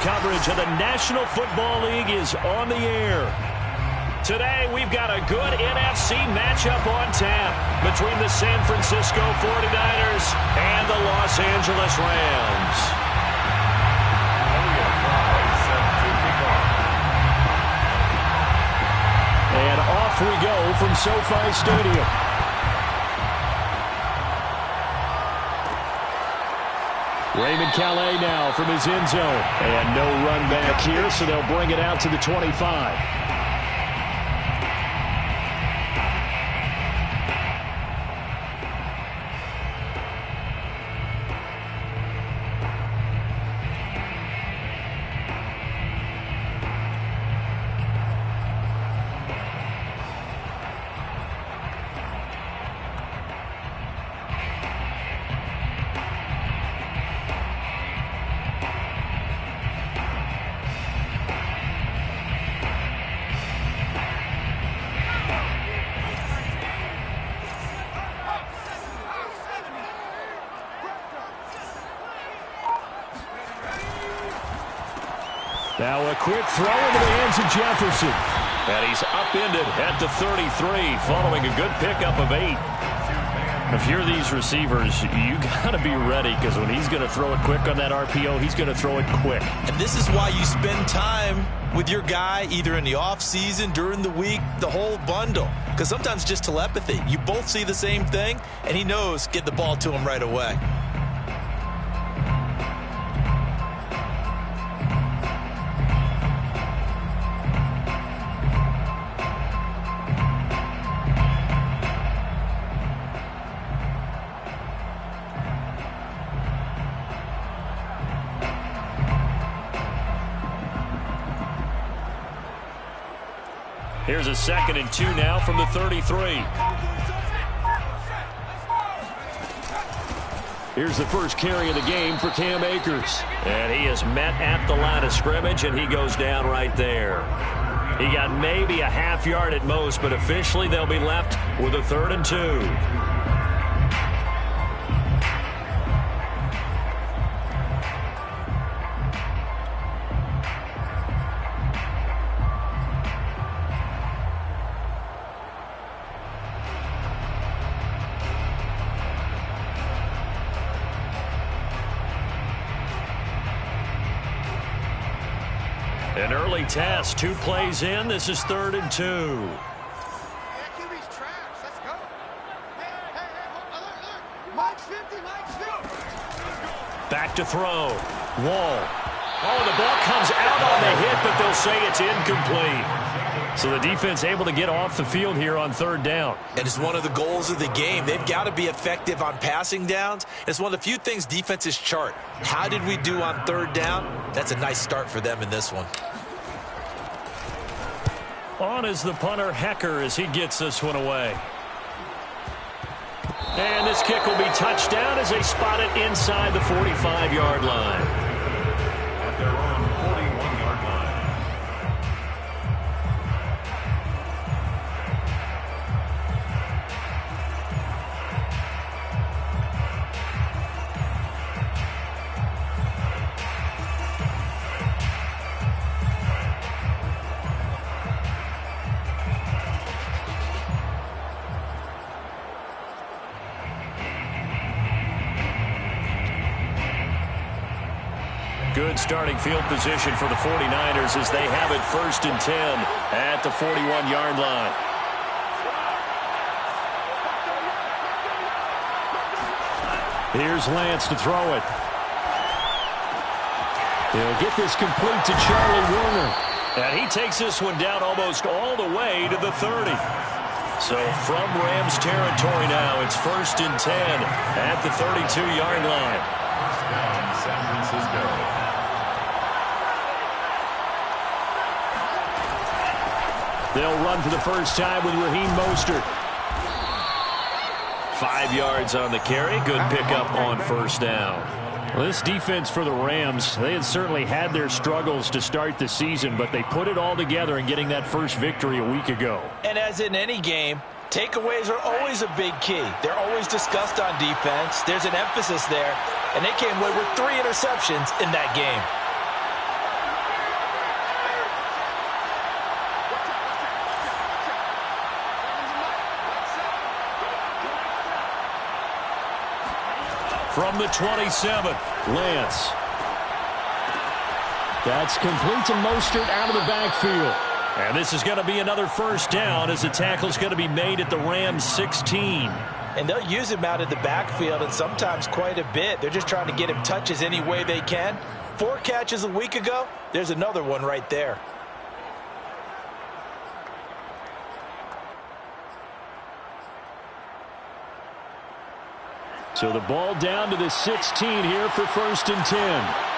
coverage of the National Football League is on the air. Today, we've got a good NFC matchup on tap between the San Francisco 49ers and the Los Angeles Rams. And off we go from SoFi Stadium. Raymond Calais now from his end zone. And no run back here, so they'll bring it out to the 25. Now a quick throw into the hands of Jefferson. And he's upended at the 33 following a good pickup of 8. If you're these receivers, you got to be ready because when he's going to throw it quick on that RPO, he's going to throw it quick. And this is why you spend time with your guy either in the offseason, during the week, the whole bundle. Because sometimes just telepathy. You both see the same thing, and he knows get the ball to him right away. Here's a 2nd and 2 now from the 33. Here's the first carry of the game for Cam Akers. And he is met at the line of scrimmage, and he goes down right there. He got maybe a half yard at most, but officially they'll be left with a 3rd and 2. An early test, 2 plays in. This is 3rd and 2. Back to throw. Wall. Oh, the ball comes out on the hit, but they'll say it's incomplete. So the defense able to get off the field here on 3rd down. And it's one of the goals of the game. They've got to be effective on passing downs. It's one of the few things defenses chart. How did we do on 3rd down? That's a nice start for them in this one. On is the punter, Hecker, as he gets this one away. And this kick will be touched down as they spot it inside the 45-yard line. At their own 41-yard line. Good starting field position for the 49ers as they have it 1st and 10 at the 41-yard line. Here's Lance to throw it. He'll get this complete to Charlie Warner. And he takes this one down almost all the way to the 30. So from Rams territory now, it's 1st and 10 at the 32-yard line. Down San Francisco. They'll run for the first time with Raheem Mostert. 5 yards on the carry. Good pickup on 1st down. Well, this defense for the Rams, they had certainly had their struggles to start the season, but they put it all together in getting that first victory a week ago. And as in any game, takeaways are always a big key. They're always discussed on defense. There's an emphasis there, and they came away with 3 interceptions in that game. from the 27. Lance. That's complete to Mostert out of the backfield. And this is going to be another first down as the tackle's going to be made at the Rams 16. And they'll use him out in the backfield, and sometimes quite a bit. They're just trying to get him touches any way they can. 4 catches a week ago. There's another one right there. So the ball down to the 16 here for 1st and 10.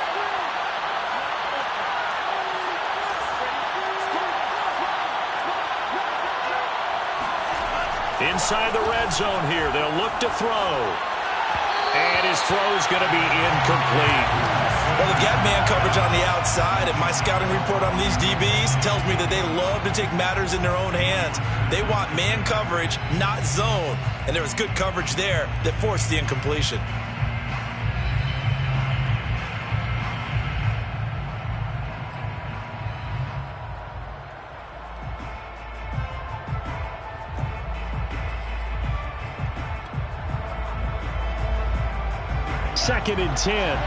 Inside the red zone here, they'll look to throw. And his throw's going to be incomplete. Well, they've got man coverage on the outside, and my scouting report on these DBs tells me that they love to take matters in their own hands. They want man coverage, not zone. And there was good coverage there that forced the incompletion. Second and 10.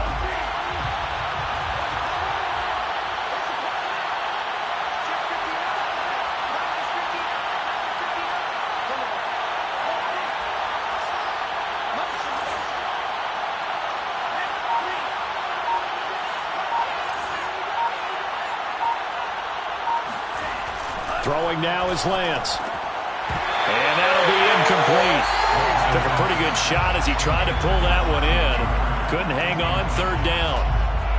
Throwing now is Lance. And that'll be incomplete. Took a pretty good shot as he tried to pull that one in. Couldn't hang on, 3rd down.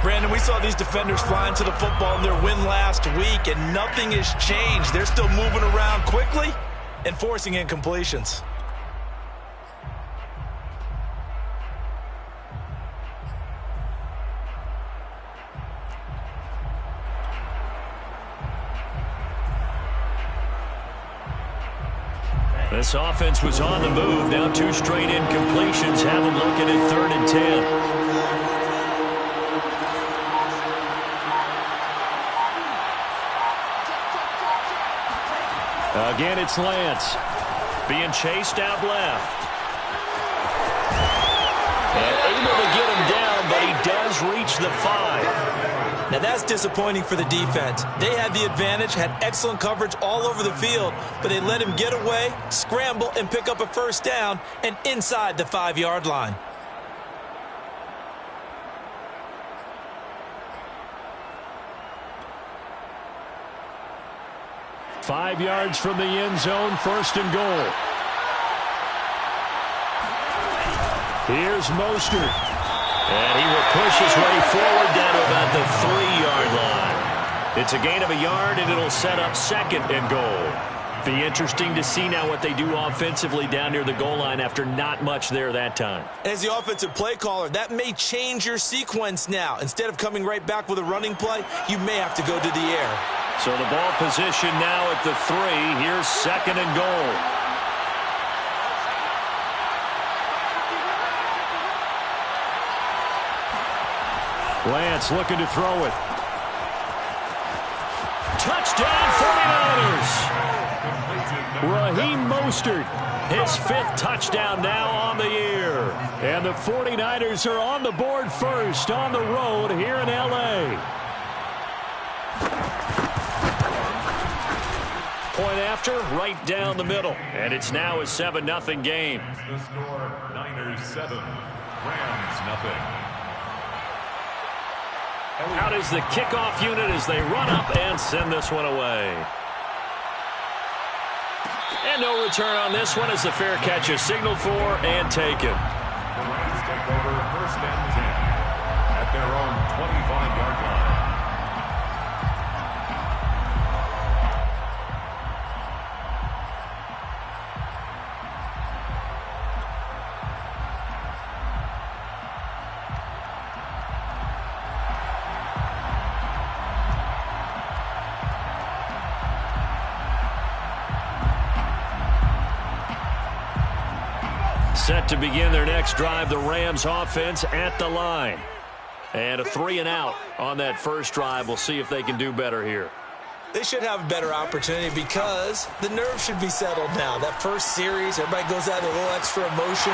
Brandon, we saw these defenders flying to the football in their win last week, and nothing has changed. They're still moving around quickly and forcing incompletions. This offense was on the move. Now 2 straight incompletions have them looking at 3rd and 10. Again, it's Lance. Being chased out left. And able to get him down, but he does reach the 5. Now that's disappointing for the defense. They had the advantage, had excellent coverage all over the field, but they let him get away, scramble, and pick up a 1st down, and inside the 5-yard line. Five yards from the end zone, 1st and goal. Here's Mostert. And he will push his way forward down to about the 3-yard line. It's a gain of a yard, and it'll set up 2nd and goal. Be interesting to see now what they do offensively down near the goal line after not much there that time. As the offensive play caller, that may change your sequence now. Instead of coming right back with a running play, you may have to go to the air. So the ball position now at the 3. Here's 2nd and goal. Lance looking to throw it. Touchdown 49ers! Raheem Mostert. His 5th touchdown now on the year. And the 49ers are on the board first on the road here in L.A. Point after, right down the middle. And it's now a 7-0 game. The score, Niners 7, Rams nothing. Out is the kickoff unit as they run up and send this one away. And no return on this one as the fair catch is signaled for and taken. The Rams take over 1st and 10 at their own 25-yard line. Set to begin their next drive, the Rams offense at the line. And a 3-and-out on that first drive. We'll see if they can do better here. They should have a better opportunity because the nerves should be settled now. That first series, everybody goes out a little extra emotion.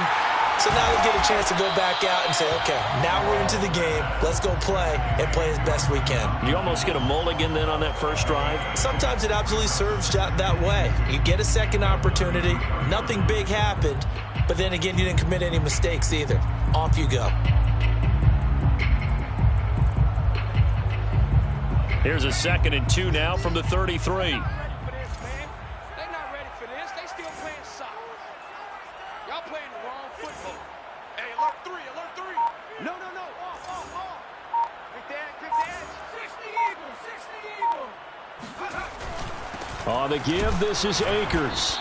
So now he'll get a chance to go back out and say, okay, now we're into the game. Let's go play and play as best we can. You almost get a mulligan then on that first drive? Sometimes it absolutely serves that way. You get a second opportunity. Nothing big happened. But then again, you didn't commit any mistakes either. Off you go. Here's a 2nd and 2 now from the 33. On the give, this is Akers.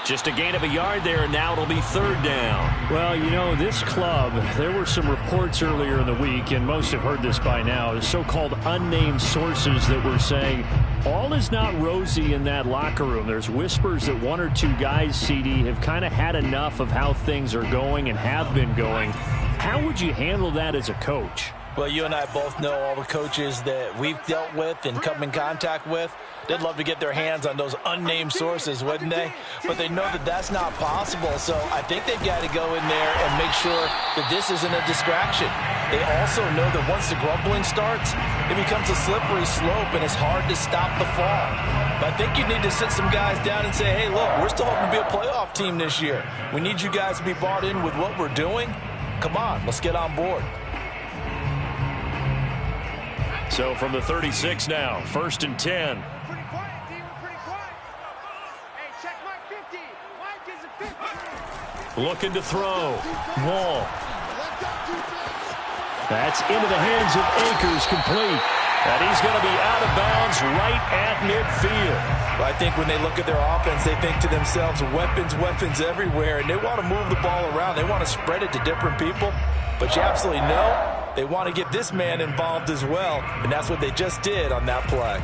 Just a gain of a yard there, and now it'll be 3rd down. Well, you know, this club, there were some reports earlier in the week, and most have heard this by now, the so-called unnamed sources that were saying all is not rosy in that locker room. There's whispers that 1 or 2 guys, CD, have kind of had enough of how things are going and have been going. How would you handle that as a coach? Well, you and I both know all the coaches that we've dealt with and come in contact with. They'd love to get their hands on those unnamed sources, wouldn't they? But they know that that's not possible, so I think they've got to go in there and make sure that this isn't a distraction. They also know that once the grumbling starts, it becomes a slippery slope, and it's hard to stop the fall. But I think you need to sit some guys down and say, hey, look, we're still hoping to be a playoff team this year. We need you guys to be bought in with what we're doing. Come on, let's get on board. So from the 36 now, 1st and 10. Looking to throw. Wall. That's into the hands of Akers, complete. And he's going to be out of bounds right at midfield. Well, I think when they look at their offense, they think to themselves, weapons, weapons everywhere, and they want to move the ball around. They want to spread it to different people. But you absolutely know they want to get this man involved as well, and that's what they just did on that play.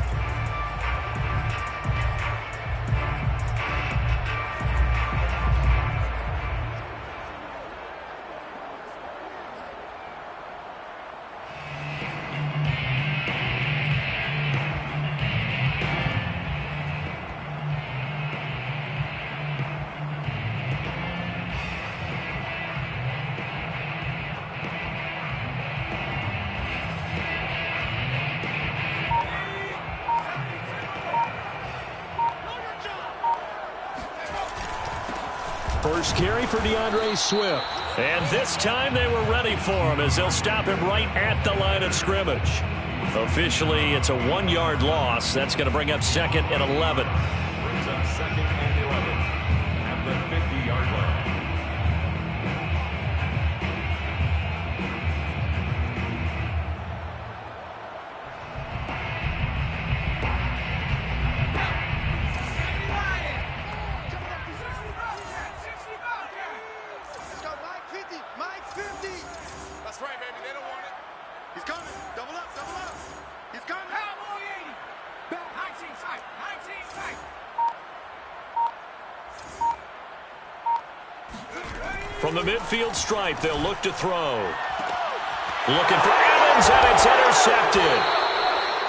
First carry for DeAndre Swift. And this time they were ready for him as they'll stop him right at the line of scrimmage. Officially, it's a 1-yard loss. That's going to bring up 2nd and 11. Brings up 2nd and 11 at the 50-yard line. From the midfield stripe, they'll look to throw. Looking for Evans, and it's intercepted.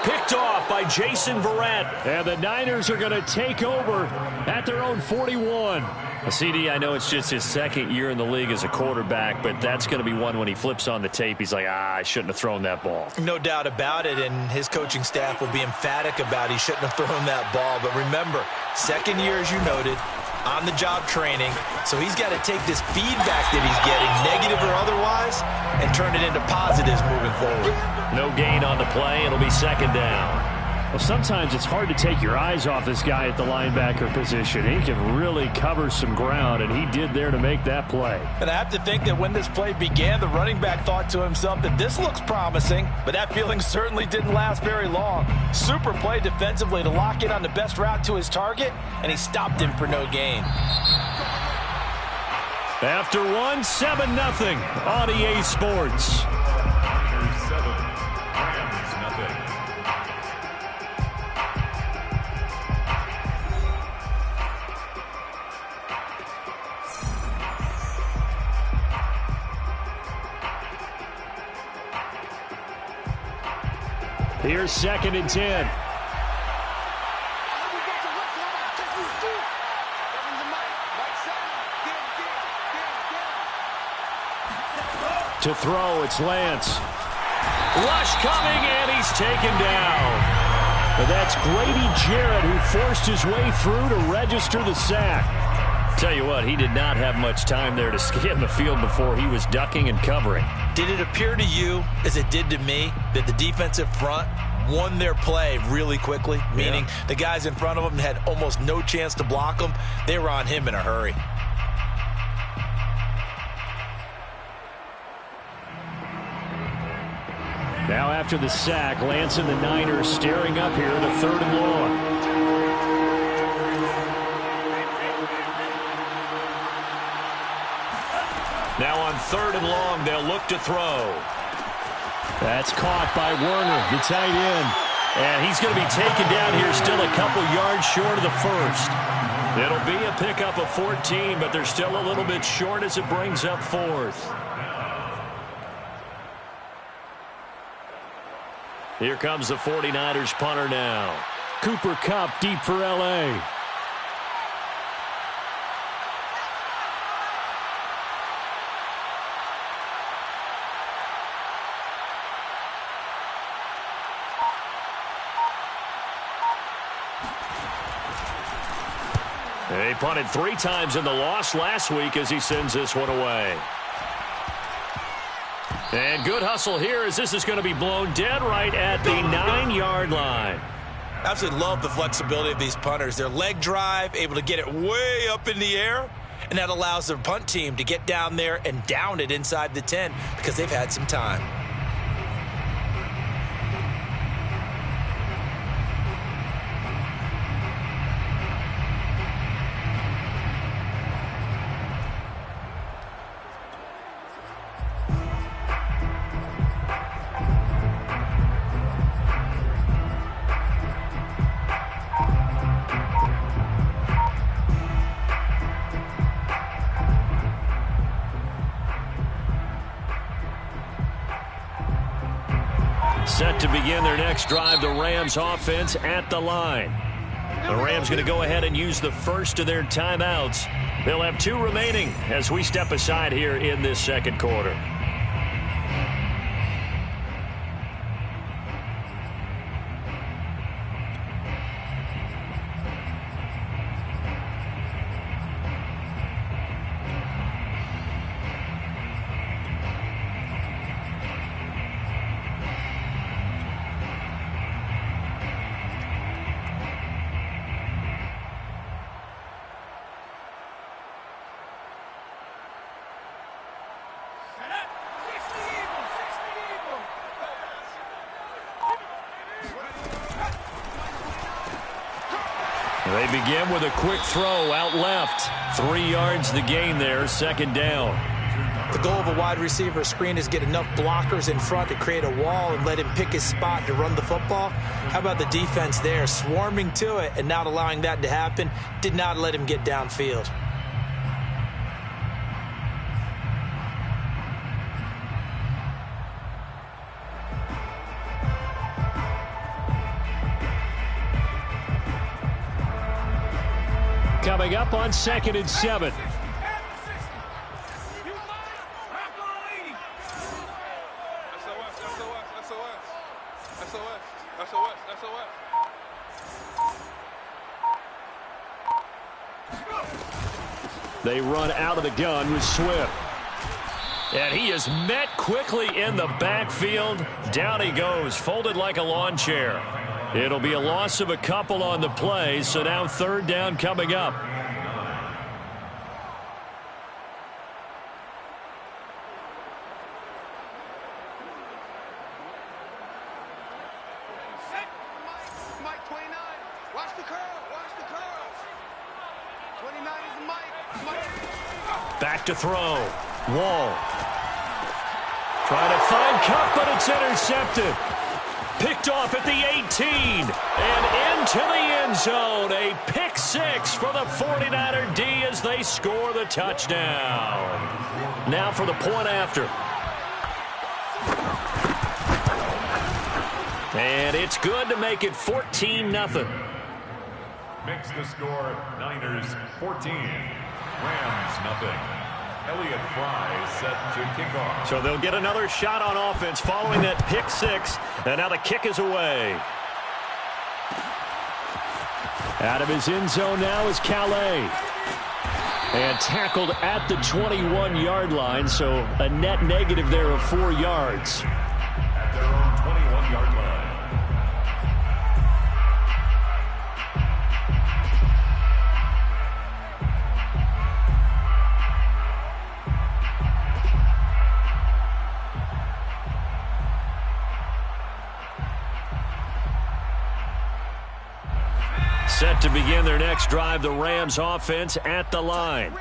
Picked off by Jason Verrett. And the Niners are going to take over at their own 41. CD, I know it's just his 2nd year in the league as a quarterback, but that's going to be one when he flips on the tape. He's like, I shouldn't have thrown that ball. No doubt about it, and his coaching staff will be emphatic about he shouldn't have thrown that ball. But remember, 2nd year, as you noted, on-the-job training, so he's got to take this feedback that he's getting, negative or otherwise, and turn it into positives moving forward. No gain on the play. It'll be 2nd down. Well, sometimes it's hard to take your eyes off this guy at the linebacker position. He can really cover some ground, and he did there to make that play. And I have to think that when this play began, the running back thought to himself that this looks promising, but that feeling certainly didn't last very long. Super play defensively to lock in on the best route to his target, and he stopped him for no gain. After 1, 7-0 on EA Sports. Niners 7, Rams nothing. Here's 2nd and 10. To throw, it's Lance. Rush coming, and he's taken down. But that's Grady Jarrett who forced his way through to register the sack. Tell you what, he did not have much time there to scan the field before he was ducking and covering. Did it appear to you, as it did to me, that the defensive front won their play really quickly? Meaning the guys in front of them had almost no chance to block them. They were on him in a hurry. Now after the sack, Lance and the Niners staring up here to 3rd and long. Now on 3rd and long, they'll look to throw. That's caught by Werner, the tight end. And he's going to be taken down here still a couple yards short of the first. It'll be a pickup of 14, but they're still a little bit short as it brings up 4th. Here comes the 49ers punter now. Cooper Kupp deep for L.A. He punted 3 times in the loss last week as he sends this one away. And good hustle here as this is going to be blown dead right at the 9-yard line. Absolutely love the flexibility of these punters. Their leg drive, able to get it way up in the air, and that allows their punt team to get down there and down it inside the 10 because they've had some time. Set to begin their next drive, the Rams offense at the line. The Rams going to go ahead and use the first of their timeouts. They'll have 2 remaining as we step aside here in this second quarter. They begin with a quick throw out left. 3 yards the gain there, 2nd down. The goal of a wide receiver screen is get enough blockers in front to create a wall and let him pick his spot to run the football. How about the defense there, swarming to it and not allowing that to happen? Did not let him get downfield. Coming up on 2nd and 7. They run out of the gun with Swift. And he is met quickly in the backfield. Down he goes, folded like a lawn chair. It'll be a loss of a couple on the play, so now 3rd down coming up. Mike 29, watch the curl, watch the curl. 29 is Mike. Back to throw. Wall. Trying to find Kupp, but it's intercepted. Picked off at the 18 and into the end zone. A pick 6 for the 49er D as they score the touchdown. Now for the point after. And it's good to make it 14-0. Makes the score Niners 14, Rams nothing. Elliott Fry set to kick off. So they'll get another shot on offense following that pick six. And now the kick is away. Out of his end zone now is Calais. And tackled at the 21-yard line, so a net negative there of 4 yards. At their own 21-yard line. Set to begin their next drive, the Rams offense at the line.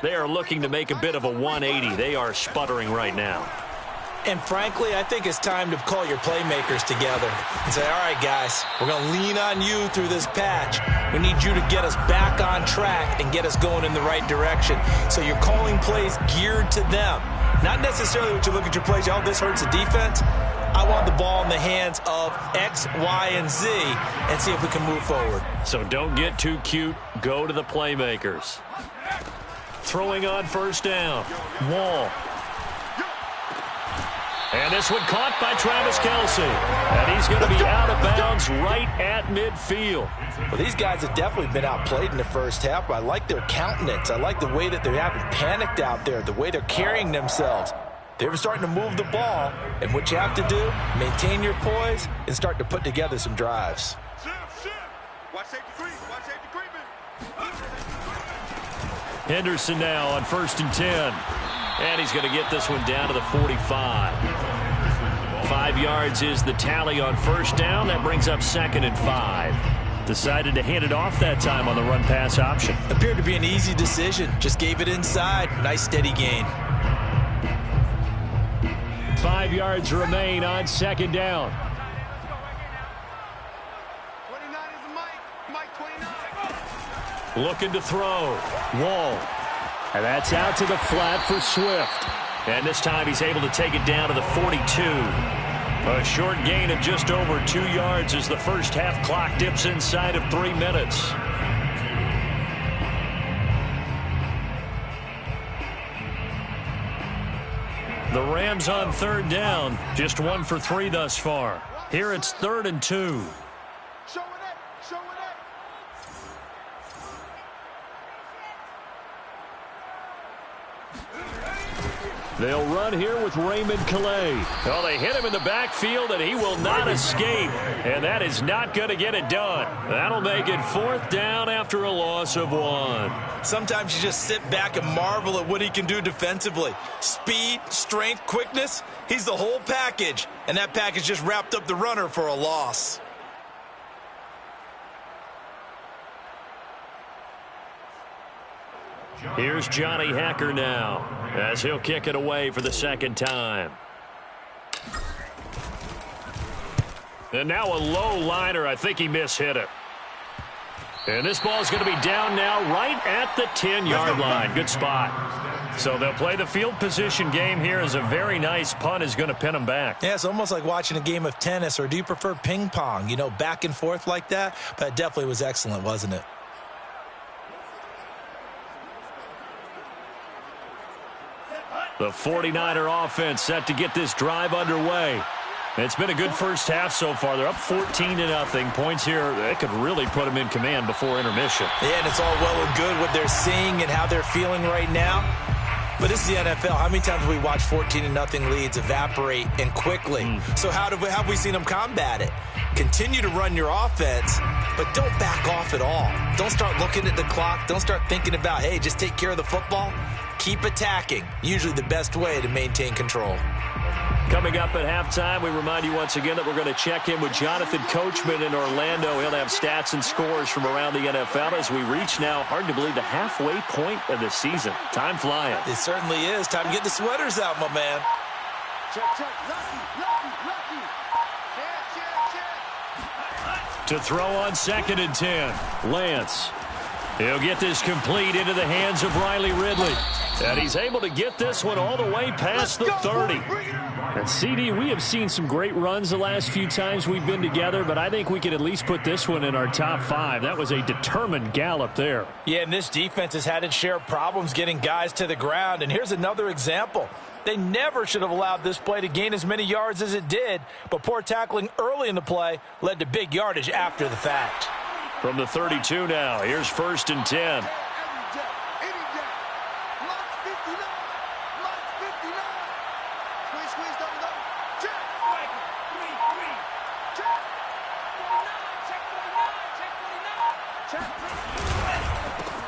They are looking to make a bit of a 180. They are sputtering right now. And frankly, I think it's time to call your playmakers together and say, all right, guys, we're going to lean on you through this patch. We need you to get us back on track and get us going in the right direction. So you're calling plays geared to them. Not necessarily what you look at your plays, oh, this hurts the defense. I want the ball in the hands of X, Y, and Z and see if we can move forward. So don't get too cute. Go to the playmakers. Throwing on first down. Wall. And this one caught by Travis Kelce. And he's going to be out of bounds right at midfield. Well, these guys have definitely been outplayed in the first half, but I like their countenance. I like the way that they haven't panicked out there, the way they're carrying themselves. They're starting to move the ball, and what you have to do, maintain your poise and start to put together some drives. Watch safety creep. Watch safety creeping. Henderson now on 1st and 10. And he's going to get this one down to the 45. 5 yards is the tally on first down. That brings up 2nd and 5. Decided to hand it off that time on the run-pass option. Appeared to be an easy decision. Just gave it inside. Nice steady gain. 5 yards remain on 2nd down. 29 is a Mike 29. Looking to throw. Wall. And that's out to the flat for Swift. And this time he's able to take it down to the 42. A short gain of just over 2 yards as the first half clock dips inside of 3 minutes. The Rams on 3rd down. Just 1 for 3 thus far. Here it's 3rd and 2. Show it up. Show it up. They'll run here with Raymond Calais. Well, they hit him in the backfield, and he will not escape. And that is not going to get it done. That'll make it 4th down after a loss of 1. Sometimes you just sit back and marvel at what he can do defensively. Speed, strength, quickness, he's the whole package. And that package just wrapped up the runner for a loss. Here's Johnny Hacker now as he'll kick it away for the 2nd time. And now a low liner. I think he mishit it. And this ball is going to be down now right at the 10-yard line. Good spot. So they'll play the field position game here as a very nice punt is going to pin them back. Yeah, it's almost like watching a game of tennis, or do you prefer ping pong? You know, back and forth like that? But it definitely was excellent, wasn't it? The 49er offense set to get this drive underway. It's been a good first half so far. They're up 14-0. Points here, they could really put them in command before intermission. Yeah, and it's all well and good what they're seeing and how they're feeling right now. But this is the NFL. How many times have we watched 14-0 leads evaporate and quickly? So how have we seen them combat it? Continue to run your offense, but don't back off at all. Don't start looking at the clock. Don't start thinking about, hey, just take care of the football. Keep attacking. Usually the best way to maintain control. Coming up at halftime, we remind you once again that we're going to check in with Jonathan Coachman in Orlando. He'll have stats and scores from around the NFL as we reach now, hard to believe, the halfway point of the season. Time flying. It certainly is. Time to get the sweaters out, my man. Check, check. Lucky. Check. To throw on 2nd and 10. Lance. He'll get this complete into the hands of Riley Ridley. And he's able to get this one all the way past the 30. And CD, we have seen some great runs the last few times we've been together, but I think we could at least put this one in our top 5. That was a determined gallop there. Yeah, and this defense has had its share of problems getting guys to the ground. And here's another example. They never should have allowed this play to gain as many yards as it did, but poor tackling early in the play led to big yardage after the fact. From the 32 now, here's 1st and 10.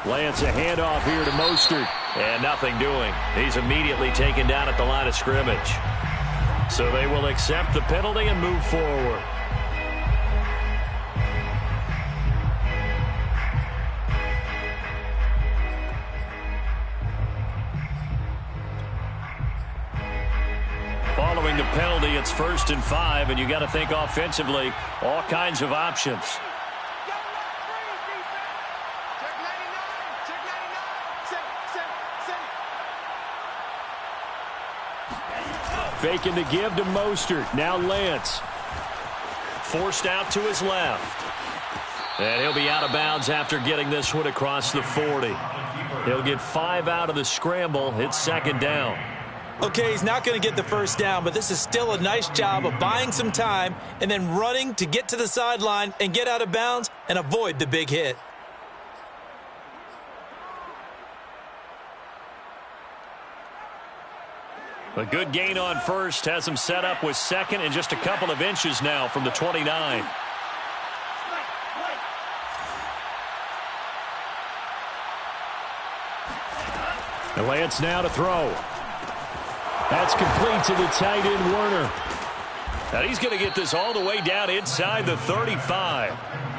Lance, a handoff here to Mostert. And nothing doing. He's immediately taken down at the line of scrimmage. So they will accept the penalty and move forward. Following the penalty, it's 1st and 5, and you got to think offensively, all kinds of options. Faking the give to Mostert. Now Lance. Forced out to his left. And he'll be out of bounds after getting this one across the 40. He'll get 5 out of the scramble. It's 2nd down. Okay, he's not going to get the 1st down, but this is still a nice job of buying some time and then running to get to the sideline and get out of bounds and avoid the big hit. A good gain on 1st has him set up with 2nd and just a couple of inches now from the 29. And Lance now to throw. That's complete to the tight end, Werner. And he's going to get this all the way down inside the 35.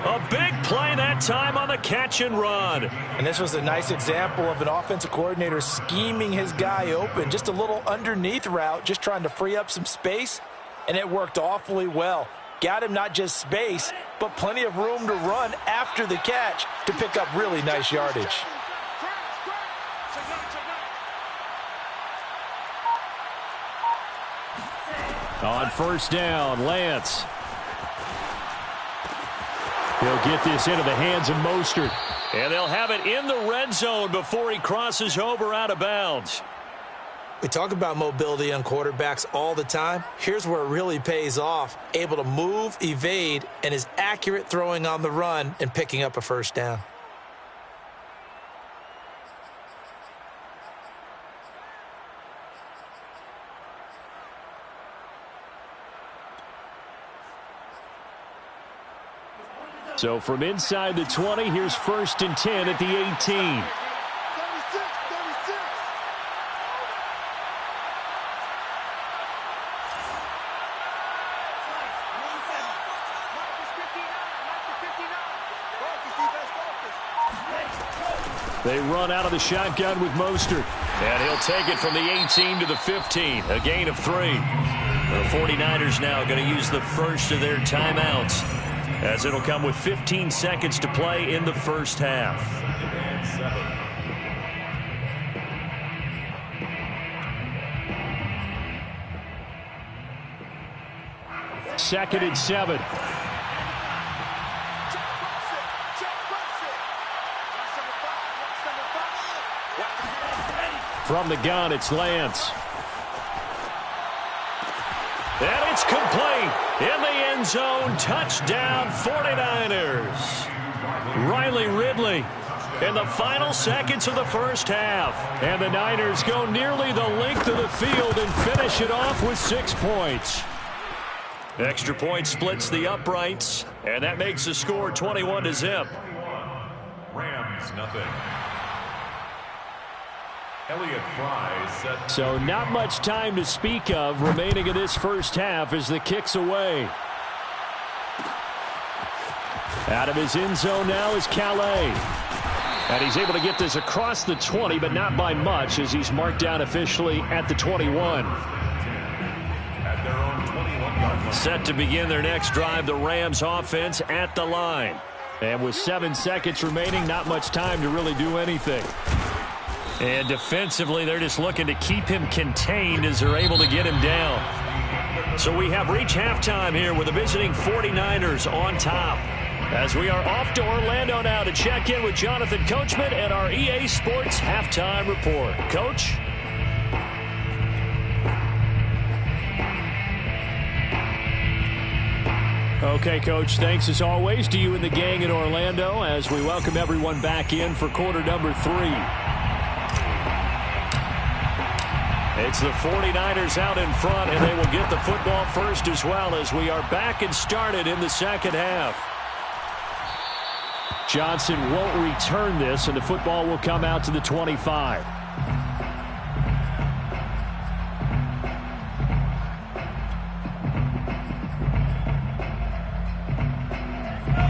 A big play that time on the catch and run. And this was a nice example of an offensive coordinator scheming his guy open. Just a little underneath route, just trying to free up some space, and it worked awfully well. Got him not just space, but plenty of room to run after the catch to pick up really nice yardage. On 1st down, Lance. He'll get this into the hands of Mostert. And they'll have it in the red zone before he crosses over out of bounds. We talk about mobility on quarterbacks all the time. Here's where it really pays off. Able to move, evade, and is accurate throwing on the run and picking up a 1st down. So from inside the 20, here's 1st and 10 at the 18. They run out of the shotgun with Mostert. And he'll take it from the 18 to the 15, a gain of 3. The 49ers now going to use the first of their timeouts, as it'll come with 15 seconds to play in the 1st half. 2nd and 7. From the gun, it's Lance. And it's complete. In the end zone, touchdown 49ers. Riley Ridley in the final seconds of the 1st half. And the Niners go nearly the length of the field and finish it off with 6 points. Extra point splits the uprights, and that makes the score 21-0. Rams, nothing. Elliott Fry set. So not much time to speak of remaining in this 1st half as the kick's away. Out of his end zone now is Calais. And he's able to get this across the 20, but not by much, as he's marked down officially at the 21. At their own 21-yard line. Set to begin their next drive, the Rams offense at the line. And with 7 seconds remaining, not much time to really do anything. And defensively, they're just looking to keep him contained as they're able to get him down. So we have reached halftime here with the visiting 49ers on top. As we are off to Orlando now to check in with Jonathan Coachman and our EA Sports Halftime Report. Coach? Okay, Coach, thanks as always to you and the gang in Orlando as we welcome everyone back in for quarter number 3. It's the 49ers out in front, and they will get the football first as well as we are back and started in the second half. Johnson won't return this, and the football will come out to the 25.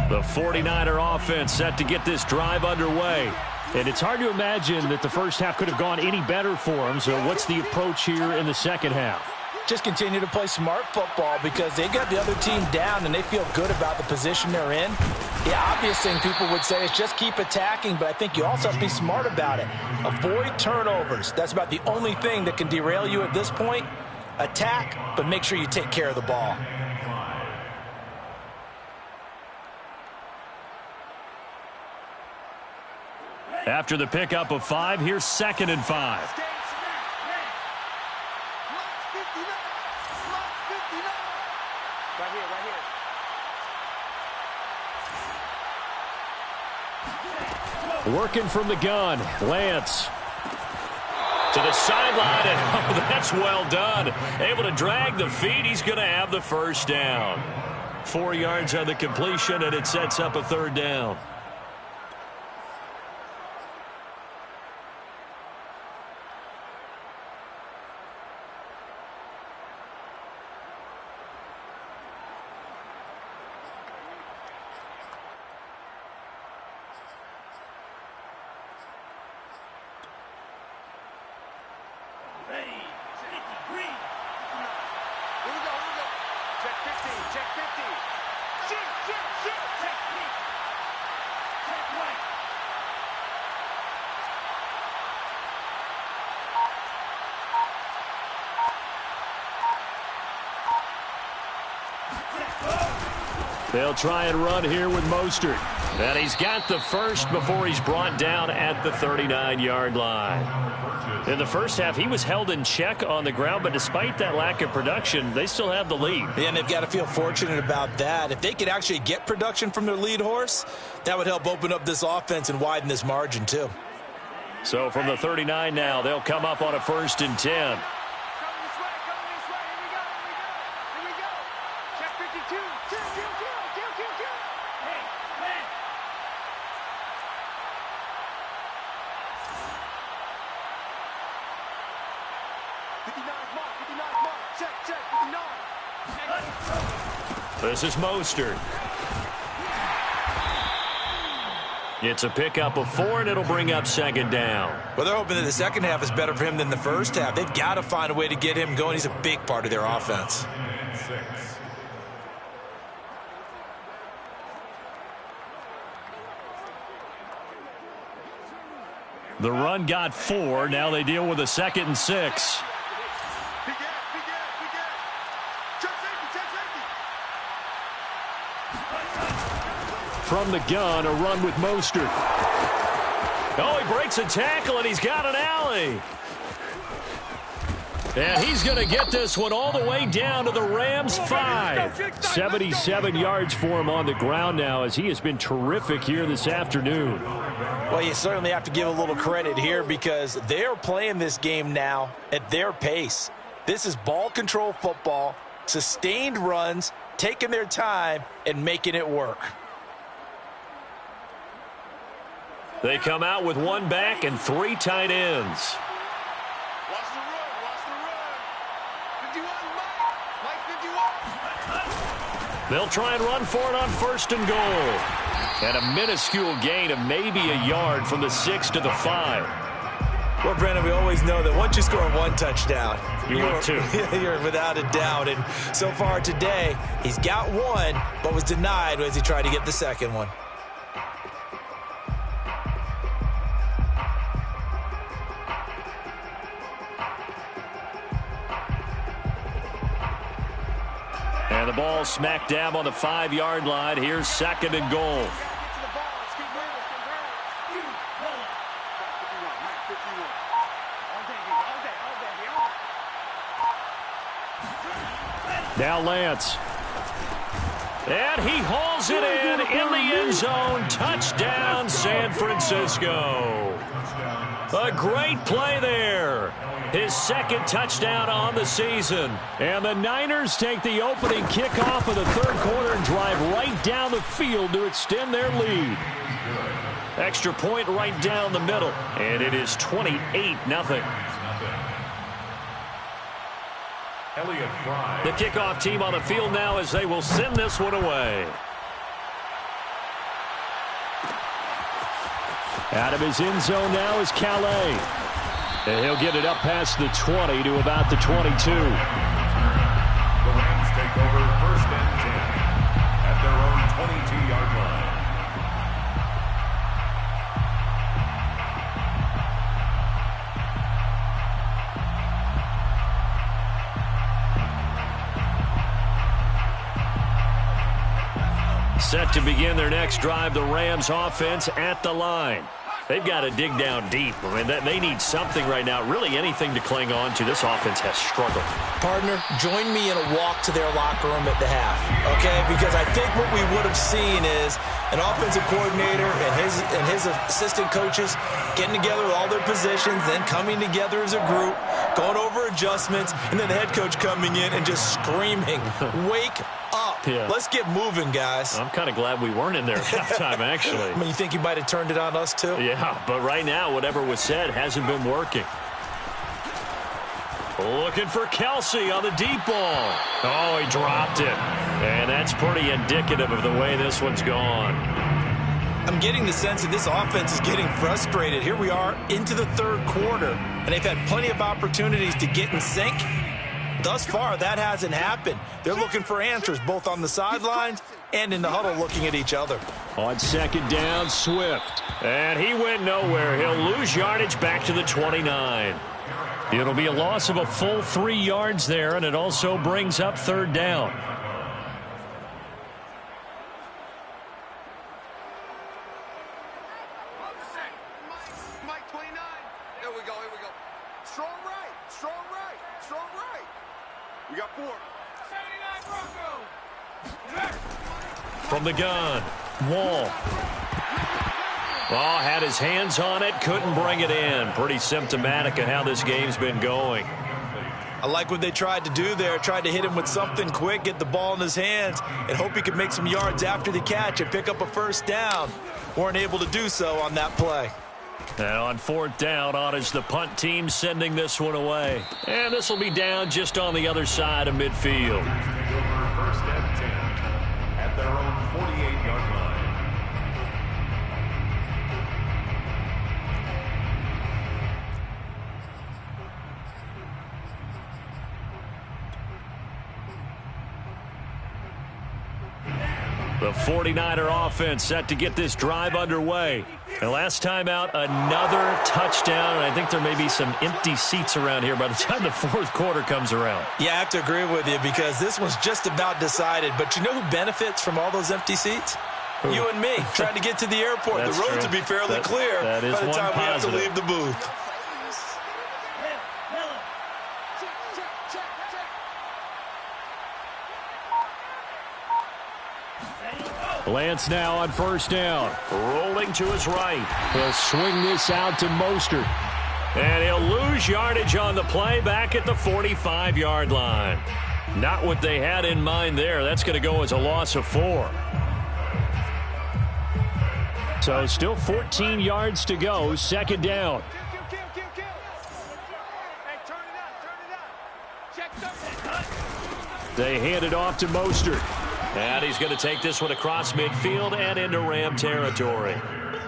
The 49er offense set to get this drive underway. And it's hard to imagine that the first half could have gone any better for them. So what's the approach here in the second half? Just continue to play smart football because they got the other team down and they feel good about the position they're in. The obvious thing people would say is just keep attacking, but I think you also have to be smart about it. Avoid turnovers. That's about the only thing that can derail you at this point. Attack, but make sure you take care of the ball. After the pickup of 5, here's 2nd and 5. Working from the gun, Lance. To the sideline, and oh, that's well done. Able to drag the feet. He's going to have the first down. 4 yards on the completion, and it sets up a 3rd down. They'll try and run here with Mostert. And he's got the first before he's brought down at the 39-yard line. In the first half, he was held in check on the ground, but despite that lack of production, they still have the lead. And they've got to feel fortunate about that. If they could actually get production from their lead horse, that would help open up this offense and widen this margin too. So from the 39 now, they'll come up on a 1st and 10. This is Mostert. It's a pickup of 4, and it'll bring up 2nd down. Well, they're hoping that the second half is better for him than the first half. They've got to find a way to get him going. He's a big part of their offense. The run got 4. Now they deal with a 2nd and 6. From the gun, a run with Mostert. Oh, he breaks a tackle, and he's got an alley. And he's going to get this one all the way down to the Rams' 5. 77 yards for him on the ground now as he has been terrific here this afternoon. Well, you certainly have to give a little credit here because they're playing this game now at their pace. This is ball control football, sustained runs, taking their time, and making it work. They come out with 1 back and 3 tight ends. Watch the run, watch the run. 51, Mike 51. They'll try and run for it on 1st and goal. And a minuscule gain of maybe a yard from the 6 to the 5. Well, Brandon, we always know that once you score 1 touchdown, you're 2. You're without a doubt. And so far today, he's got 1, but was denied as he tried to get the 2nd one. And the ball smack dab on the 5-yard line. Here's second and goal. Now Lance. And he hauls it in the end zone. Touchdown, San Francisco. A great play there. His second touchdown on the season. And the Niners take the opening kickoff of the third quarter and drive right down the field to extend their lead. Extra point right down the middle. And it is 28-0. The kickoff team on the field now as they will send this one away. Out of his end zone now is Calais. And he'll get it up past the 20 to about the 22. The Rams take over first and 10 at their own 22-yard line. Set to begin their next drive, the Rams offense at the line. They've got to dig down deep. I mean, they need something right now, really anything to cling on to. This offense has struggled. Partner, join me in a walk to their locker room at the half, okay? Because I think what we would have seen is an offensive coordinator and his assistant coaches getting together with all their positions, then coming together as a group, going over adjustments, and then the head coach coming in and just screaming, wake up. Yeah. Let's get moving, guys. I'm kind of glad we weren't in there at halftime, actually. I mean, you think he might have turned it on us, too? Yeah, but right now, whatever was said hasn't been working. Looking for Kelsey on the deep ball. Oh, he dropped it. And that's pretty indicative of the way this one's gone. I'm getting the sense that this offense is getting frustrated. Here we are into the third quarter, and they've had plenty of opportunities to get in sync. Thus far, that hasn't happened. They're looking for answers both on the sidelines and in the huddle looking at each other. On second down, Swift. And he went nowhere. He'll lose yardage back to the 29. It'll be a loss of a full 3 yards there, and it also brings up third down. Mike 29. Here we go. Strong right. We got 4. 79 Broncos. From the gun, Wall. Oh, had his hands on it, couldn't bring it in. Pretty symptomatic of how this game's been going. I like what they tried to do there. Tried to hit him with something quick, get the ball in his hands, and hope he could make some yards after the catch and pick up a first down. Weren't able to do so on that play. And on fourth down, on is the punt team sending this one away. And this will be down just on the other side of midfield. First and 10 at their own 48-yard line. The 49er offense set to get this drive underway. And last time out, another touchdown. And I think there may be some empty seats around here by the time the fourth quarter comes around. Yeah, I have to agree with you because this one's just about decided. But you know who benefits from all those empty seats? Who? You and me, trying to get to the airport. That's the roads true. will be fairly clear that is by the one time we have to positive. leave the booth. Lance now on first down. Rolling to his right. He'll swing this out to Mostert. And he'll lose yardage on the play back at the 45-yard line. Not what they had in mind there. That's going to go as a loss of 4. So still 14 yards to go. Second down. Hey, turn it up. Check something. They hand it off to Mostert. And he's going to take this one across midfield and into Ram territory.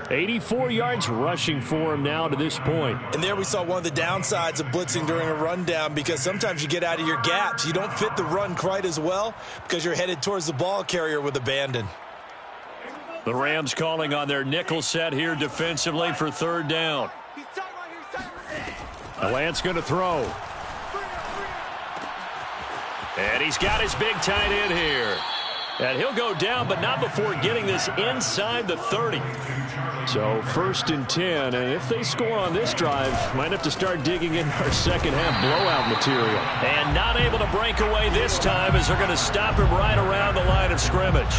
84 yards rushing for him now to this point. And there we saw one of the downsides of blitzing during a rundown because sometimes you get out of your gaps. You don't fit the run quite as well because you're headed towards the ball carrier with abandon. The Rams calling on their nickel set here defensively for third down. He's tight right here. Lance going to throw. And he's got his big tight end here. And he'll go down, but not before getting this inside the 30. So 1st and 10, and if they score on this drive, might have to start digging in our second half blowout material. And not able to break away this time as they're going to stop him right around the line of scrimmage.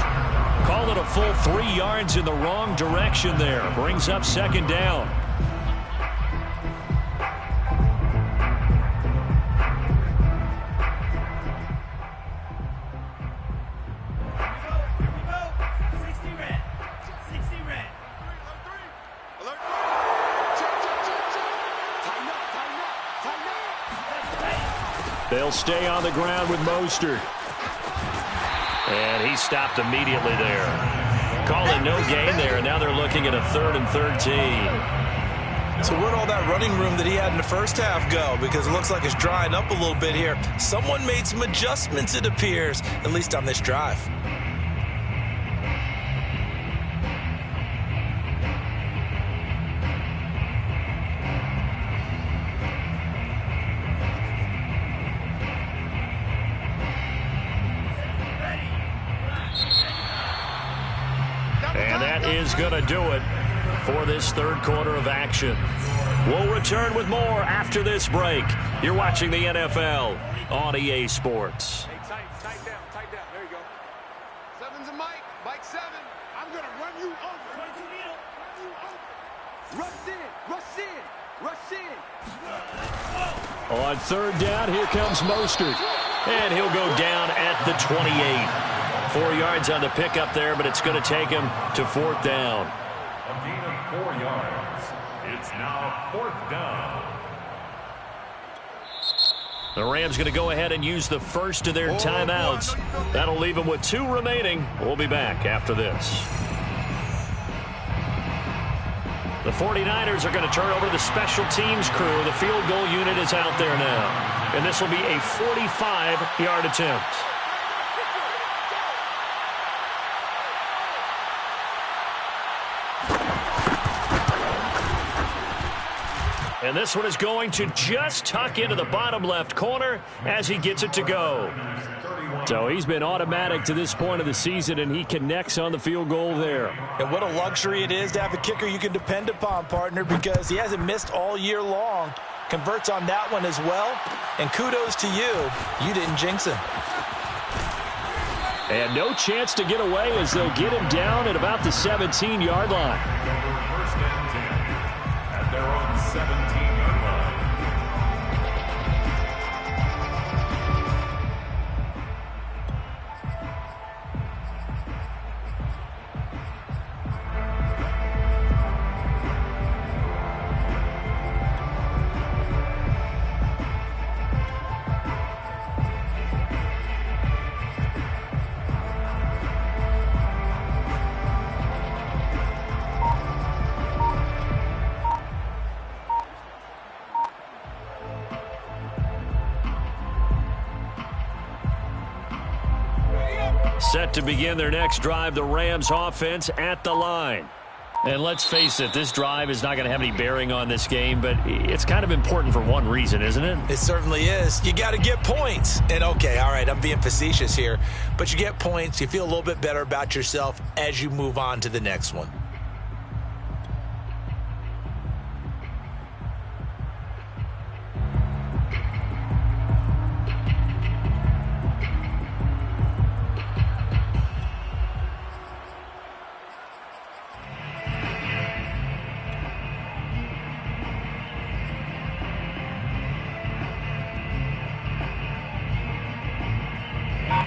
Call it a full 3 yards in the wrong direction there. Brings up 2nd down. They'll stay on the ground with Mostert. And he stopped immediately there. Calling no gain there, and now they're looking at a 3rd and 13. So where'd all that running room that he had in the first half go? Because it looks like it's drying up a little bit here. Someone made some adjustments, it appears, at least on this drive. And that is going to do it for this 3rd quarter of action. We'll return with more after this break. You're watching the NFL on EA Sports. Hey, tight down. There you go. 7's a Mike. Mike 7. I'm going to run you over. Rush in. On 3rd down, here comes Mostert. And he'll go down at the 28. 4 yards on the pickup there, but it's going to take him to 4th down. A gain of 4 yards. It's now 4th down. The Rams going to go ahead and use the first of their timeouts. That'll leave them with 2 remaining. We'll be back after this. The 49ers are going to turn over to the special teams crew. The field goal unit is out there now. And this will be a 45-yard attempt. And this one is going to just tuck into the bottom left corner as he gets it to go. So he's been automatic to this point of the season, and he connects on the field goal there. And what a luxury it is to have a kicker you can depend upon, partner, because he hasn't missed all year long. Converts on that one as well. And kudos to you. You didn't jinx him. And no chance to get away as they'll get him down at about the 17-yard line. 1st and 10 at their own 17-yard line. Set to begin their next drive, the Rams offense at the line. And let's face it, this drive is not going to have any bearing on this game, but it's kind of important for one reason, isn't it? It certainly is. You got to get points. And okay, all right, I'm being facetious here, but you get points, you feel a little bit better about yourself as you move on to the next one.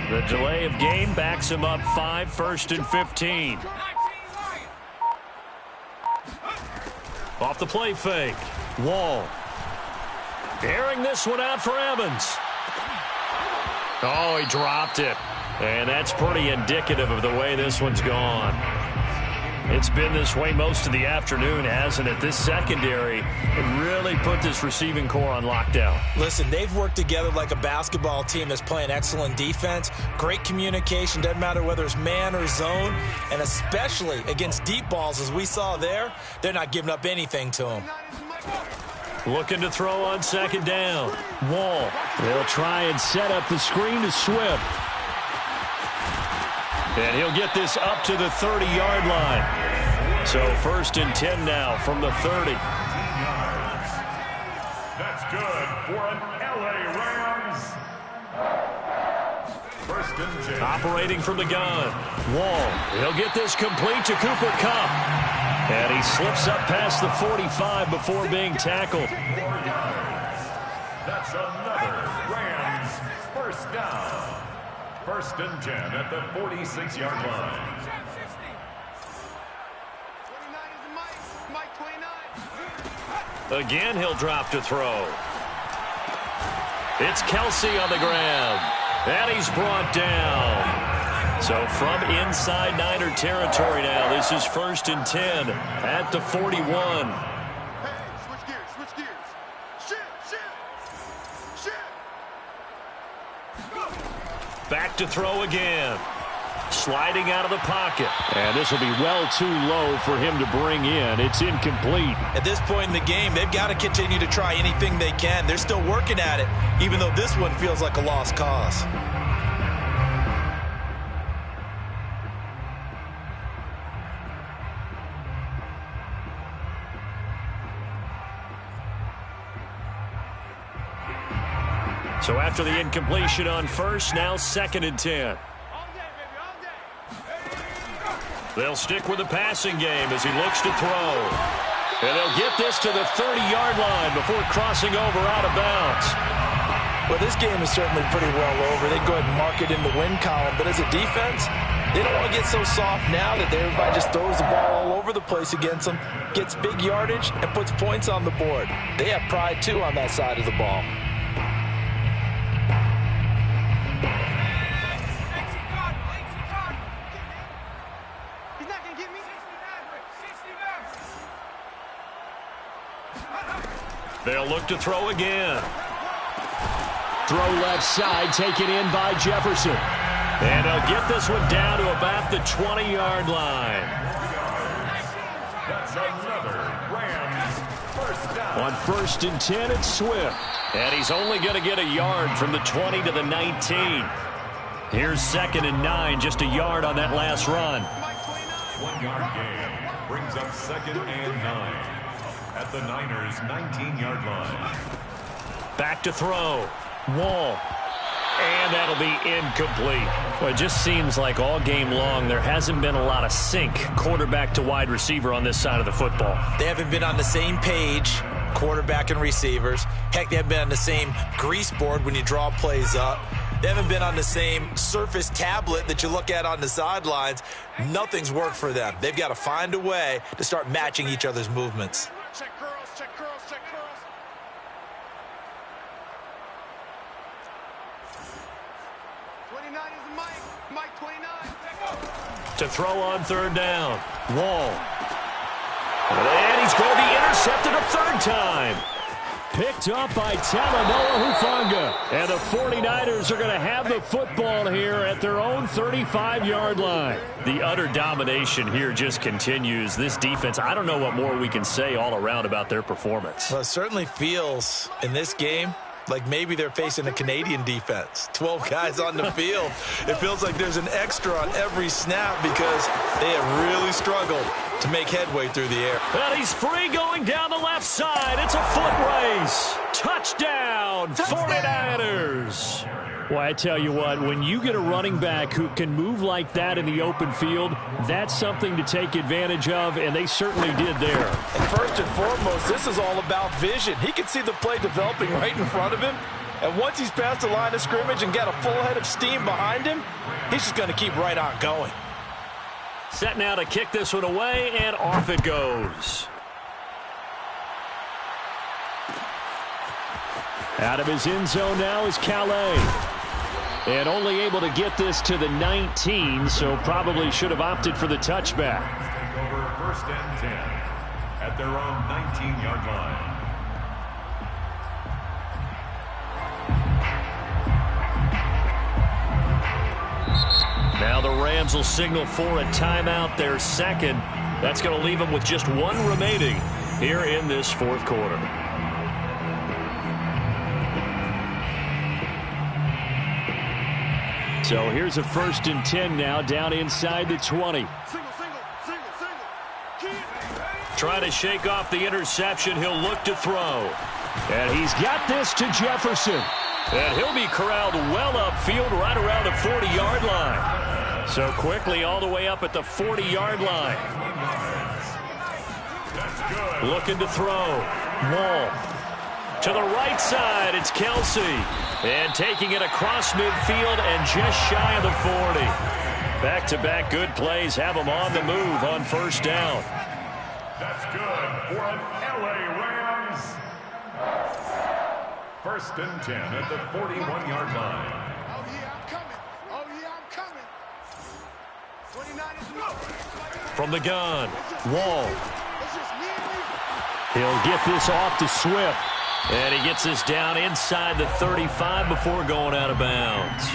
The delay of game backs him up 5, 1st and 15. Off the play fake. Wall. Airing this one out for Evans. Oh, he dropped it. And that's pretty indicative of the way this one's gone. It's been this way most of the afternoon, hasn't it? This secondary really put this receiving core on lockdown. Listen, they've worked together like a basketball team that's playing excellent defense. Great communication, doesn't matter whether it's man or zone. And especially against deep balls, as we saw there, they're not giving up anything to them. Looking to throw on second down. Wall. They'll try and set up the screen to Swift. And he'll get this up to the 30-yard line. So 1st and 10 now from the 30. That's good for an LA Rams. 1st and 10. Operating from the gun. Wall. He'll get this complete to Cooper Kupp. And he slips up past the 45 before being tackled. That's another Rams 1st down. 1st and 10 at the 46-yard line. 29 is Mike 29. Again, he'll drop to throw. It's Kelsey on the ground. And he's brought down. So from inside Niner territory now, this is 1st and 10 at the 41. Hey, switch gears. Shoot. Back to throw again. Sliding out of the pocket. And this will be well too low for him to bring in. It's incomplete. At this point in the game, they've got to continue to try anything they can. They're still working at it, even though this one feels like a lost cause. So after the incompletion on 1st, now 2nd and 10. They'll stick with the passing game as he looks to throw. And they'll get this to the 30-yard line before crossing over out of bounds. Well, this game is certainly pretty well over. They go ahead and mark it in the win column. But as a defense, they don't want to get so soft now that everybody just throws the ball all over the place against them, gets big yardage, and puts points on the board. They have pride, too, on that side of the ball. They'll look to throw again. Throw left side, taken in by Jefferson. And they'll get this one down to about the 20-yard line. That's another Rams 1st down. On 1st and 10, it's Swift. And he's only going to get a yard from the 20 to the 19. Here's 2nd and 9, just a yard on that last run. 1-yard gain brings up 2nd and 9 at the Niners' 19-yard line. Back to throw. Wall. And that'll be incomplete. Well, it just seems like all game long there hasn't been a lot of sync quarterback to wide receiver on this side of the football. They haven't been on the same page, quarterback and receivers. Heck, they haven't been on the same grease board when you draw plays up. They haven't been on the same Surface tablet that you look at on the sidelines. Nothing's worked for them. They've got to find a way to start matching each other's movements. Check curls, check curls, check curls. 29 is Mike 29. To throw on 3rd down. Wall. And he's going to be intercepted a 3rd time. Picked up by Talanoa Hufanga. And the 49ers are going to have the football here at their own 35-yard line. The utter domination here just continues. This defense, I don't know what more we can say all around about their performance. Well, it certainly feels in this game like maybe they're facing a Canadian defense. 12 guys on the field. It feels like there's an extra on every snap because they have really struggled to make headway through the air. And he's free going down the left side. It's a foot race. Touchdown, 49ers. Well, I tell you what, when you get a running back who can move like that in the open field, that's something to take advantage of, and they certainly did there. And first and foremost, this is all about vision. He can see the play developing right in front of him, and once he's past the line of scrimmage and got a full head of steam behind him, he's just going to keep right on going. Set now to kick this one away, and off it goes. Out of his end zone now is Calais. And only able to get this to the 19, so probably should have opted for the touchback. Take over 1st and 10 at their own 19-yard line. Now the Rams will signal for a timeout, their 2nd. That's going to leave them with just 1 remaining here in this 4th quarter. So here's a 1st and 10 now, down inside the 20. Trying to shake off the interception. He'll look to throw. And he's got this to Jefferson. And he'll be corralled well upfield right around the 40-yard line. So quickly all the way up at the 40-yard line. Looking to throw. Wall. To the right side, it's Kelsey. And taking it across midfield and just shy of the 40. Back-to-back good plays have him on the move on 1st down. That's good for an LA Rams. 1st and 10 at the 41-yard line. Oh, yeah, I'm coming. Oh, yeah, I'm coming. 29 is no. From the gun, Wall. It's just me and you. He'll get this off to Swift. And he gets this down inside the 35 before going out of bounds.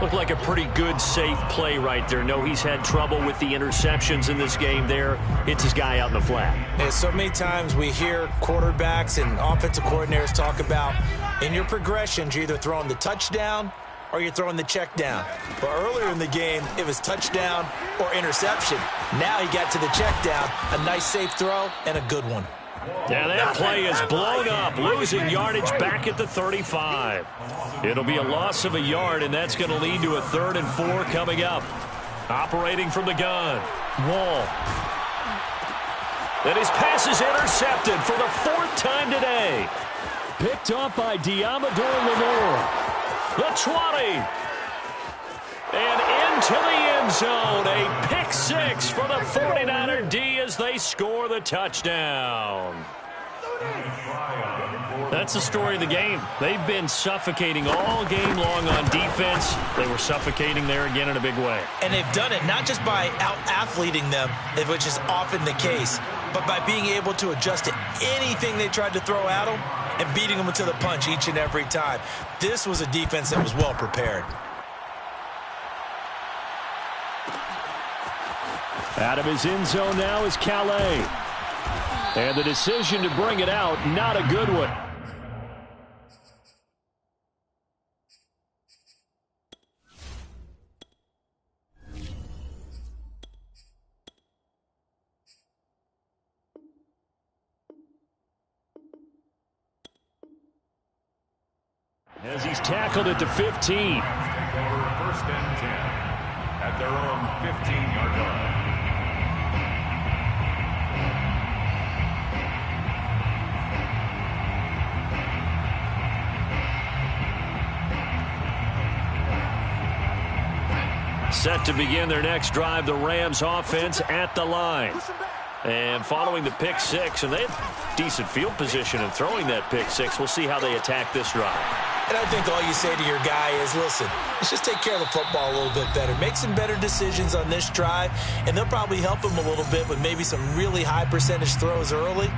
Looked like a pretty good, safe play right there. No, he's had trouble with the interceptions in this game there. Hits his guy out in the flat. And so many times we hear quarterbacks and offensive coordinators talk about in your progressions, you're either throwing the touchdown or you're throwing the check down. But earlier in the game, it was touchdown or interception. Now he got to the check down, a nice safe throw, and a good one. Yeah, that play is blown up, losing yardage back at the 35. It'll be a loss of a yard, and that's going to lead to a 3rd and 4 coming up. Operating from the gun, Wall. And his pass is intercepted for the 4th time today. Picked off by Diamador Lenore. The 20. And into the end zone. A pick 6 for the 49er D as they score the touchdown. That's the story of the game. They've been suffocating all game long on defense. They were suffocating there again in a big way. And they've done it not just by out-athleting them, which is often the case, but by being able to adjust to anything they tried to throw at them and beating them to the punch each and every time. This was a defense that was well prepared. Out of his end zone now is Calais. And the decision to bring it out, not a good one. As he's tackled at the 15. 1st and 10 at their own 15-yard line. Set to begin their next drive, the Rams offense at the line. And following the pick 6, and they have decent field position in throwing that pick 6. We'll see how they attack this drive. And I think all you say to your guy is, listen, let's just take care of the football a little bit better. Make some better decisions on this drive, and they'll probably help him a little bit with maybe some really high percentage throws early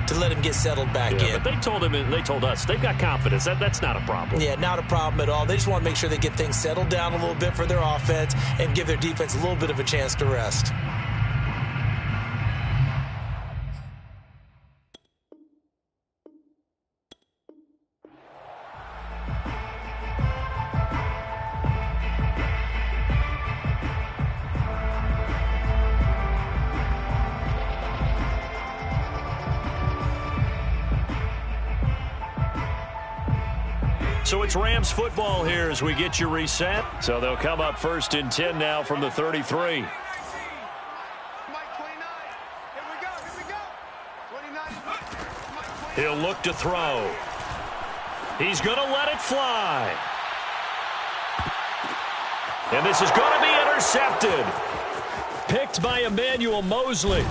to let him get settled back in. But they told him and they told us they've got confidence. That's not a problem. Yeah, not a problem at all. They just want to make sure they get things settled down a little bit for their offense and give their defense a little bit of a chance to rest. So it's Rams football here as we get you reset. So they'll come up 1st and 10 now from the 33. Mike 29. Here we go. 29. He'll look to throw. He's going to let it fly. And this is going to be intercepted. Picked by Emmanuel Mosley.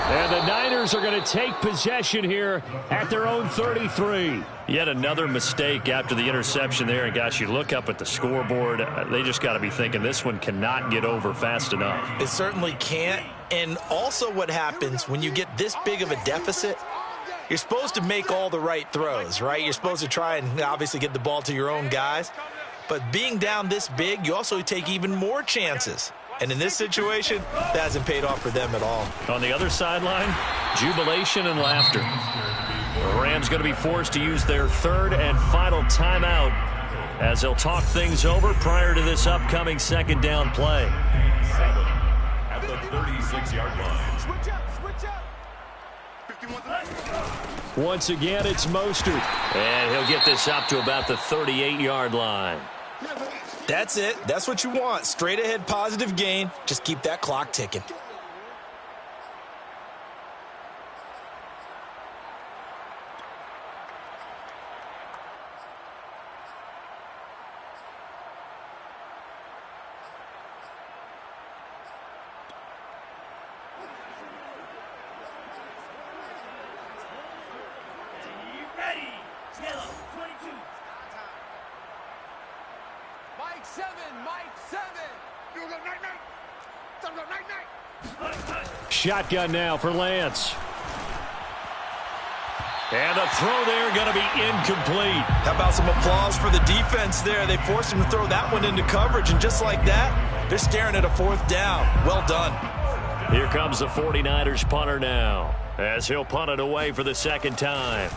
And the Niners are going to take possession here at their own 33. Yet another mistake after the interception there. And, gosh, you look up at the scoreboard. They just got to be thinking this one cannot get over fast enough. It certainly can't. And also what happens when you get this big of a deficit, you're supposed to make all the right throws, right? You're supposed to try and obviously get the ball to your own guys. But being down this big, you also take even more chances. And in this situation, that hasn't paid off for them at all. On the other sideline, jubilation and laughter. The Rams going to be forced to use their 3rd and final timeout as they'll talk things over prior to this upcoming second down play. 7 at the 36-yard line. Switch up. 51. Once again, it's Mostert. And he'll get this up to about the 38-yard line. That's it. That's what you want. Straight ahead positive gain. Just keep that clock ticking. Shotgun now for Lance. And a throw there going to be incomplete. How about some applause for the defense there? They forced him to throw that one into coverage, and just like that, they're staring at a fourth down. Well done. Here comes the 49ers punter now, as he'll punt it away for the second time.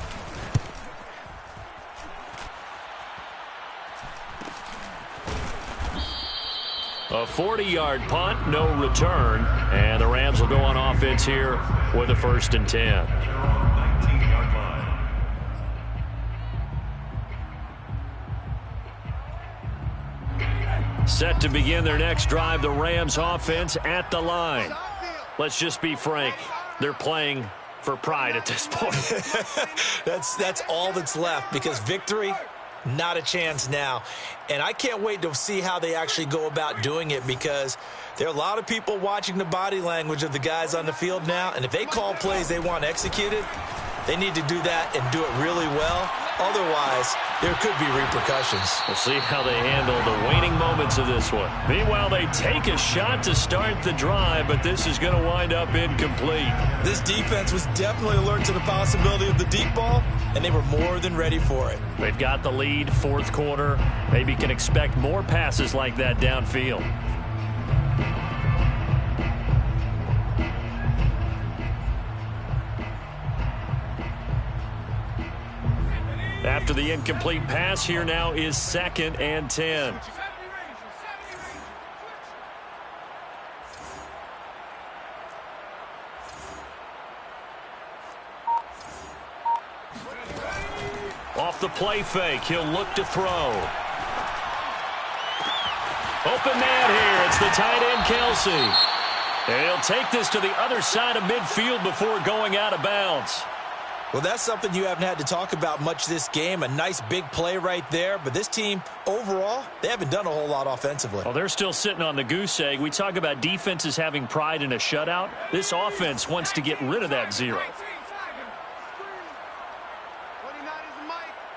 A 40-yard punt, no return, and the Rams will go on offense here with a 1st and 10. 19-yard line. Set to begin their next drive, the Rams offense at the line. Let's just be frank, they're playing for pride at this point. That's all that's left, because victory, not a chance now. And I can't wait to see how they actually go about doing it, because there are a lot of people watching the body language of the guys on the field now, and if they call plays they want executed, they need to do that and do it really well. Otherwise, there could be repercussions. We'll see how they handle the waning moments of this one. Meanwhile, they take a shot to start the drive, but this is going to wind up incomplete. This defense was definitely alert to the possibility of the deep ball, and they were more than ready for it. They've got the lead, 4th quarter. Maybe can expect more passes like that downfield. After the incomplete pass, here now is 2nd and 10. Off the play fake, he'll look to throw. Open man here, it's the tight end Kelsey. And he'll take this to the other side of midfield before going out of bounds. Well, that's something you haven't had to talk about much this game. A nice big play right there. But this team, overall, they haven't done a whole lot offensively. Well, they're still sitting on the goose egg. We talk about defenses having pride in a shutout. This offense wants to get rid of that 0. 29 is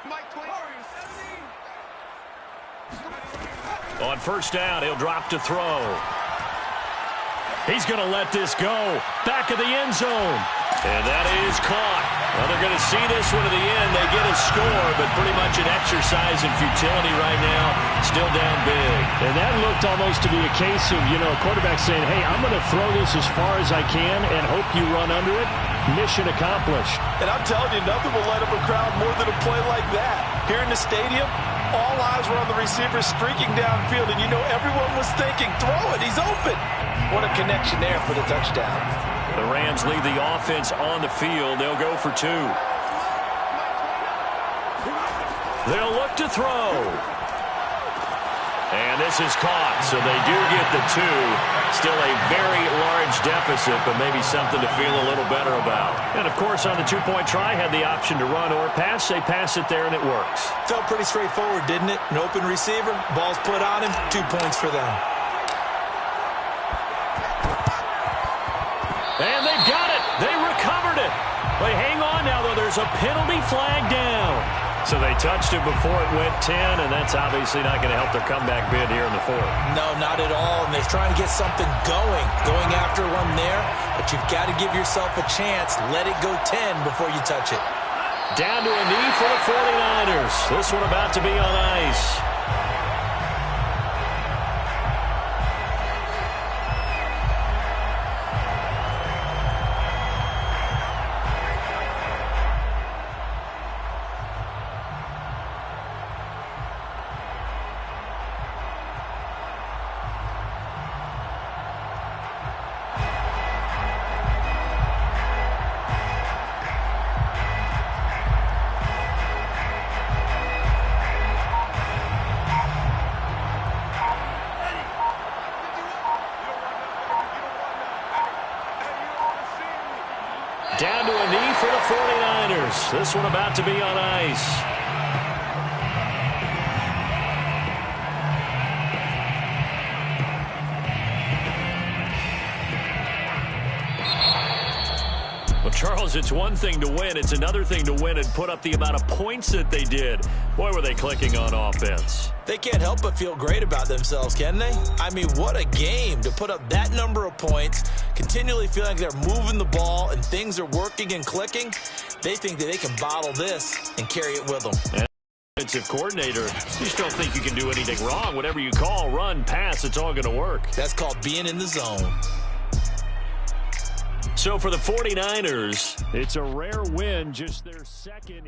Mike 20. On 1st down, he'll drop to throw. He's going to let this go. Back of the end zone. And that is caught. Well, they're going to see this one to the end. They get a score, but pretty much an exercise in futility right now. Still down big. And that looked almost to be a case of, a quarterback saying, hey, I'm going to throw this as far as I can and hope you run under it. Mission accomplished. And I'm telling you, nothing will light up a crowd more than a play like that. Here in the stadium, all eyes were on the receiver streaking downfield, and everyone was thinking, throw it, he's open. What a connection there for the touchdown. The Rams leave the offense on the field. They'll go for 2. They'll look to throw. And this is caught, so they do get the 2. Still a very large deficit, but maybe something to feel a little better about. And, of course, on the 2-point try, had the option to run or pass. They pass it there, and it works. Felt pretty straightforward, didn't it? An open receiver, ball's put on him, 2 points for them. And they've got it. They recovered it. But hang on now, though. There's a penalty flag down. So they touched it before it went 10, and that's obviously not going to help their comeback bid here in the 4th. No, not at all. And they're trying to get something going after one there. But you've got to give yourself a chance. Let it go 10 before you touch it. Down to a knee for the 49ers. This one about to be on ice. 49ers. This one about to be on ice. Well, Charles, it's one thing to win. It's another thing to win and put up the amount of points that they did. Boy, were they clicking on offense. They can't help but feel great about themselves, can they? I mean, what a game to put up that number of points, continually feeling like they're moving the ball and things are working and clicking. They think that they can bottle this and carry it with them. And defensive coordinator, you just don't think you can do anything wrong. Whatever you call, run, pass, it's all going to work. That's called being in the zone. So for the 49ers, it's a rare win, just their second.